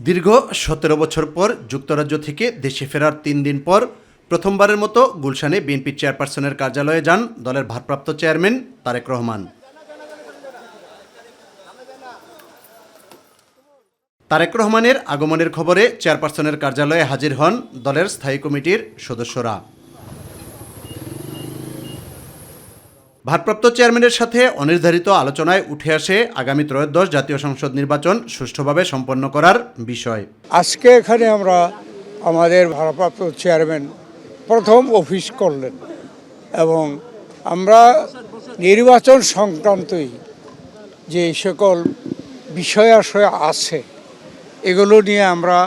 দীর্ঘ ১৭ বছর পর যুক্তরাজ্য থেকে দেশে ফেরার ৩ দিন পর প্রথমবারের মতো গুলশানে বিএনপি চেয়ারপারসনের কার্যালয়ে যান দলের ভারপ্রাপ্ত চেয়ারম্যান তারেক রহমান। তারেক রহমানের আগমনের খবরে চেয়ারপারসনের কার্যালয়ে হাজির হন দলের স্থায়ী কমিটির সদস্যরা। ভারপ্রাপ্ত চেয়ারম্যানের সাথে অনির্ধারিত আলোচনায় উঠে আসে আগামী ত্রয়োদশ জাতীয় সংসদ নির্বাচন সুষ্ঠুভাবে সম্পন্ন করার বিষয়। আজকে এখানে আমরা আমাদের ভারপ্রাপ্ত চেয়ারম্যান প্রথম অফিস করলেন এবং আমরা নির্বাচন সংক্রান্তই যে সকল বিষয় আশয় আছে এগুলো নিয়ে আমরা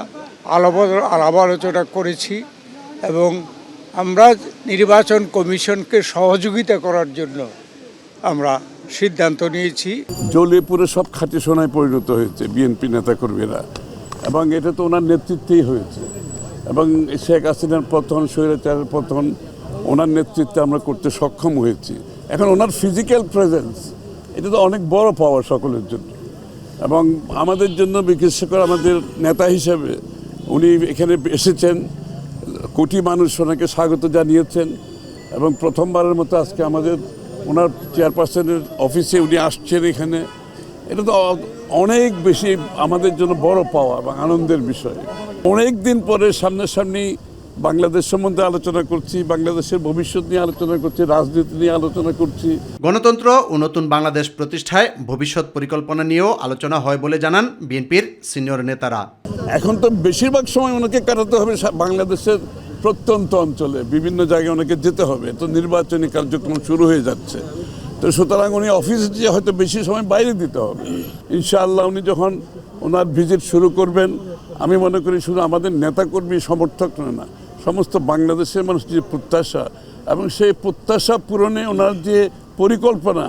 আলাপ আলোচনা করেছি এবং আমরা নির্বাচন কমিশনকে সহযোগিতা করার জন্য আমরা সিদ্ধান্ত নিয়েছি। জ্বলে পুরো সব খাঁটি সোনায় পরিণত হয়েছে বিএনপি নেতাকর্মীরা, এবং এটা তো ওনার নেতৃত্বেই হয়েছে। এবং শেখ হাসিনার পতন, স্বৈরাচারের পতন ওনার নেতৃত্বে আমরা করতে সক্ষম হয়েছি। এখন ওনার ফিজিক্যাল প্রেজেন্স এটা তো অনেক বড় পাওয়া সকলের জন্য, এবং আমাদের জন্য বিশেষ করে আমাদের নেতা হিসেবে উনি এখানে এসেছেন, কোটি মানুষ ওনাকে স্বাগত জানিয়েছেন, এবং প্রথমবারের মতো আজকে আমাদের ওনার চেয়ারপারসনের অফিসে উনি আসছেন এখানে। এটা তো অনেক বেশি আমাদের জন্য বড় পাওয়া এবং আনন্দের বিষয়। অনেক দিন পরে সামনাসামনি বাংলাদেশ সম্বন্ধে আলোচনা করছি, বাংলাদেশের ভবিষ্যৎ নিয়ে আলোচনা করছি, রাজনীতি নিয়ে আলোচনা করছি। গণতন্ত্র ও নতুন বাংলাদেশ প্রতিষ্ঠায় ভবিষ্যৎ পরিকল্পনা নিয়েও আলোচনা হয় বলে জানান বিএনপির সিনিয়র নেতারা। এখন তো বেশিরভাগ সময় ওনাকে কাটাতে হবে বাংলাদেশের প্রত্যন্ত অঞ্চলে, বিভিন্ন জায়গায় ওনাকে যেতে হবে, তো নির্বাচনী কার্যক্রম শুরু হয়ে যাচ্ছে। তো সুতরাং উনি অফিসে যে হয়তো বেশি সময় বাইরে দিতে হবে। ইনশাআল্লাহ উনি যখন ওনার ভিজিট শুরু করবেন, আমি মনে করি শুধু আমাদের নেতাকর্মী সমর্থক না, সমস্ত বাংলাদেশের মানুষ যে প্রত্যাশা, এবং সেই প্রত্যাশা পূরণে ওনার যে পরিকল্পনা,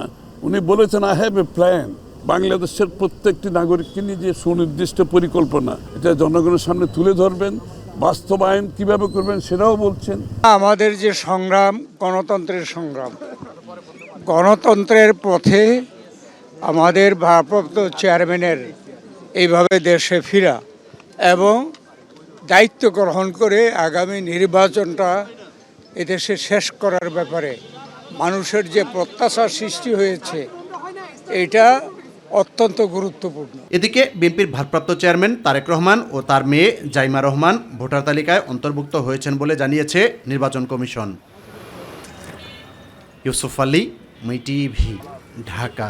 উনি বলেছেন আই হ্যাভ এ প্ল্যান। বাংলাদেশের প্রত্যেকটি নাগরিককে নিয়ে যে সুনির্দিষ্ট পরিকল্পনা, এটা জনগণের সামনে তুলে ধরবেন, বাস্তবায়ন কিভাবে করবেন সেটাও বলছেন। আমাদের যে সংগ্রাম, গণতন্ত্রের সংগ্রাম, গণতন্ত্রের পথে আমাদের ভারপ্রাপ্ত চেয়ারম্যানের এইভাবে দেশে ফেরা এবং দায়িত্ব গ্রহণ করে আগামী নির্বাচনটা এদেশে শেষ করার ব্যাপারে মানুষের যে প্রত্যাশা সৃষ্টি হয়েছে এটা অত্যন্ত গুরুত্বপূর্ণ। এদিকে বিএনপির ভারপ্রাপ্ত চেয়ারম্যান তারেক রহমান ও তার মেয়ে জাইমা রহমান ভোটার তালিকায় অন্তর্ভুক্ত হয়েছেন বলে জানিয়েছে নির্বাচন কমিশন। ইউসুফ আলী, মিটিভি, ঢাকা।